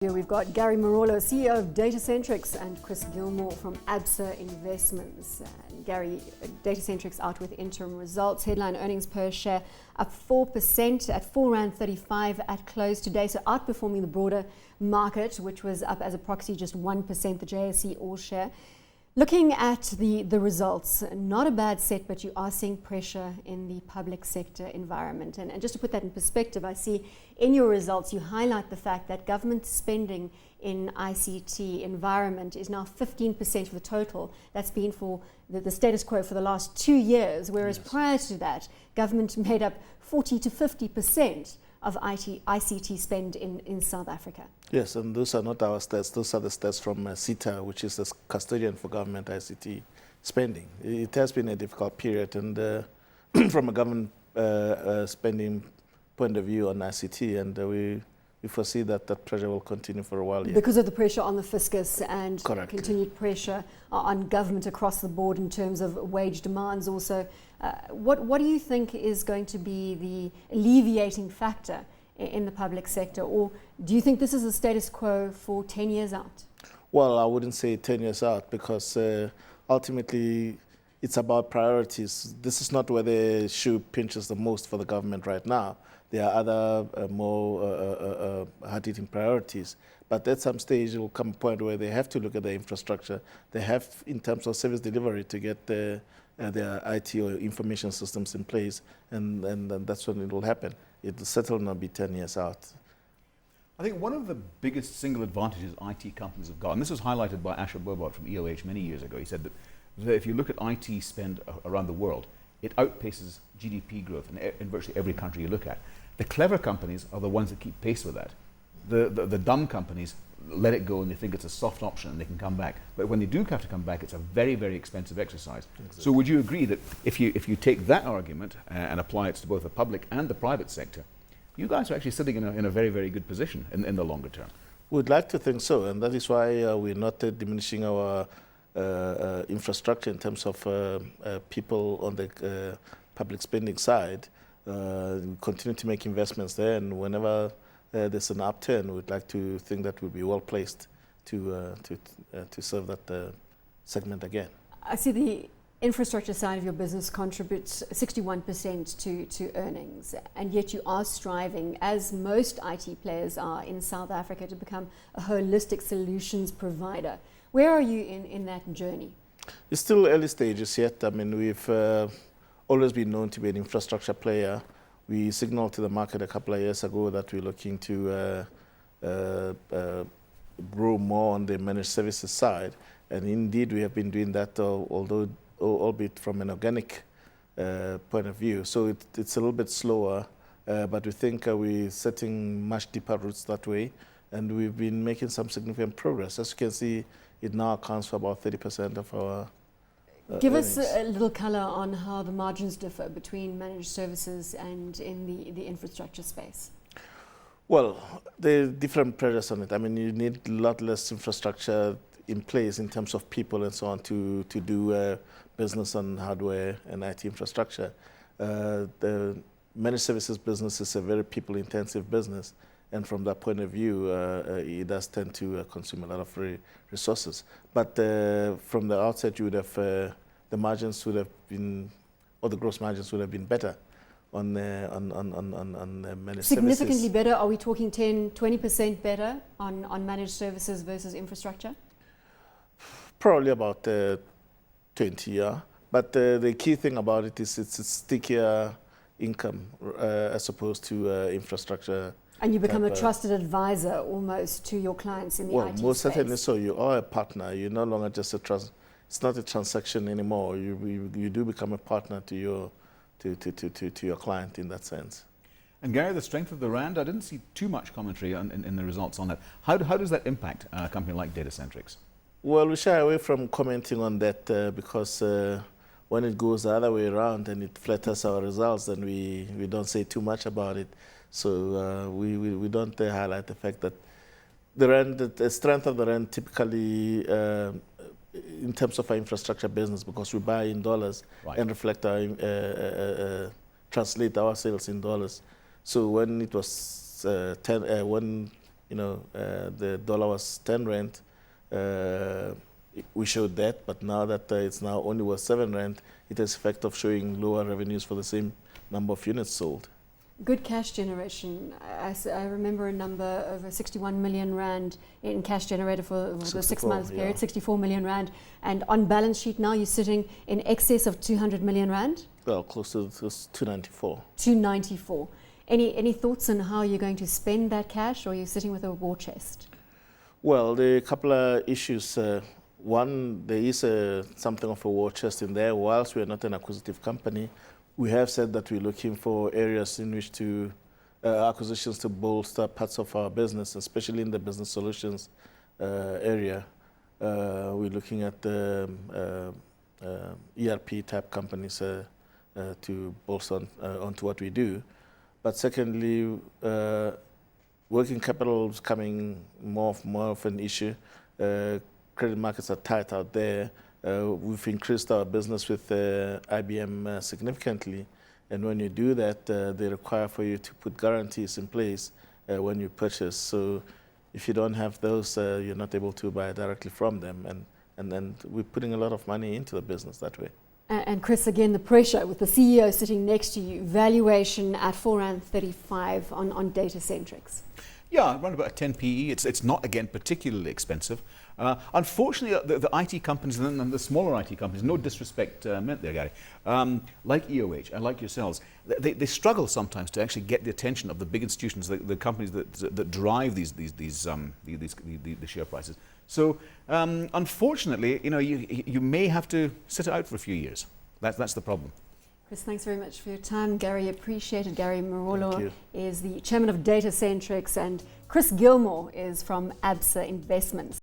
Here we've got Gary Marolo, CEO of Datacentrix, and Chris Gilmore from ABSA Investments. Gary, Datacentrix out with interim results. Headline earnings per share up 4% at R4.35 at close today, so outperforming the broader market, which was up as a proxy just 1%, the JSE All Share. Looking at the results, not a bad set, but you are seeing pressure in the public sector environment. And just to put that in perspective, I see in your results you highlight the fact that government spending in ICT environment is now 15% of the total. That's been for the status quo for the last 2 years, whereas prior to that, government made up 40 to 50% of ICT spend in South Africa. Yes, and those are not our stats. Those are the stats from CETA, which is the custodian for government ICT spending. It has been a difficult period, and from a government spending point of view on ICT, and we foresee that pressure will continue for a while yet. Because of the pressure on the fiscus and continued pressure on government across the board in terms of wage demands also. What do you think is going to be the alleviating factor in the public sector, or do you think this is a status quo for 10 years out? Well, I wouldn't say 10 years out, because ultimately it's about priorities. This is not where the shoe pinches the most for the government right now. There are other more hard-hitting priorities. But at some stage, it will come a point where they have to look at the infrastructure. They have, in terms of service delivery, to get their IT or information systems in place, and that's when it will happen. It will certainly not be 10 years out. I think one of the biggest single advantages IT companies have got, and this was highlighted by Asher Bobot from EOH many years ago. He said that if you look at IT spend around the world, it outpaces GDP growth in virtually every country you look at. The clever companies are the ones that keep pace with that. The dumb companies let it go and they think it's a soft option and they can come back. But when they do have to come back, it's a very, very expensive exercise. Exactly. So would you agree that if you take that argument and apply it to both the public and the private sector, you guys are actually sitting in a very, very good position in the longer term? We'd like to think so, and that is why we're not diminishing our infrastructure in terms of people on the public spending side. We continue to make investments there, and whenever there's an upturn, we'd like to think that we'll be well placed to serve that segment again. I see the infrastructure side of your business contributes 61% to earnings, and yet you are striving, as most IT players are in South Africa, to become a holistic solutions provider. Where are you in that journey? It's still early stages yet. I mean, we've always been known to be an infrastructure player. We signaled to the market a couple of years ago that we're looking to grow more on the managed services side, and indeed we have been doing that, although albeit from an organic point of view. So it's a little bit slower, but we think we're setting much deeper roots that way, and we've been making some significant progress. As you can see, it now accounts for about 30% of our Give us a little color on how the margins differ between managed services and in the infrastructure space. Well, there are different pressures on it. I mean, you need a lot less infrastructure in place in terms of people and so on to do business on hardware and IT infrastructure. The managed services business is a very people-intensive business, and from that point of view, it does tend to consume a lot of resources. But from the outset, you would have the margins would have been, or the gross margins would have been better on managed services. Significantly better? Are we talking 10, 20% better on managed services versus infrastructure? Probably about 20, yeah. But the key thing about it is it's a stickier income as opposed to infrastructure. And you become a trusted advisor almost to your clients in the IT space. Well, most certainly so. You are a partner. You're no longer just a trust. It's not a transaction anymore. You do become a partner to your client in that sense. And Gary, the strength of the rand, I didn't see too much commentary in the results on that. How does that impact a company like Datacentrix? Well, we shy away from commenting on that because when it goes the other way around and it flatters our results, then we don't say too much about it. So we don't highlight the fact that the rand, the strength of the rand typically in terms of our infrastructure business, because we buy in dollars and reflect our translate our sales in dollars. So when it was when the dollar was 10 rand, we showed that, but now that it's now only worth 7 rand, it has effect of showing lower revenues for the same number of units sold. Good cash generation. I remember a number over 61 million rand in cash generated for the 6 months period, 64 million rand. And on balance sheet now, you're sitting in excess of 200 million rand? Well, close to 294. 294. Any thoughts on how you're going to spend that cash, or are you sitting with a war chest? Well, there are a couple of issues. One, there is something of a war chest in there. Whilst we are not an acquisitive company, we have said that we're looking for areas in which to acquisitions to bolster parts of our business, especially in the business solutions area. We're looking at ERP type companies to bolster onto what we do. But secondly, working capital is becoming more of an issue. Credit markets are tight out there. We've increased our business with IBM significantly, and when you do that, they require for you to put guarantees in place when you purchase. So if you don't have those, you're not able to buy directly from them, and then we're putting a lot of money into the business that way. And Chris, again, the pressure with the CEO sitting next to you, valuation at R4.35 on Datacentrix. Yeah, around about a 10 PE. It's not, again, particularly expensive. Unfortunately, the IT companies and the smaller IT companies, no disrespect meant there, Gary, like EOH and like yourselves, they struggle sometimes to actually get the attention of the big institutions, the companies that drive the share prices. So, unfortunately, you may have to sit it out for a few years. That's the problem. Chris, thanks very much for your time. Gary, appreciate it. Gary Marolo is the chairman of Datacentrix, and Chris Gilmore is from ABSA Investments.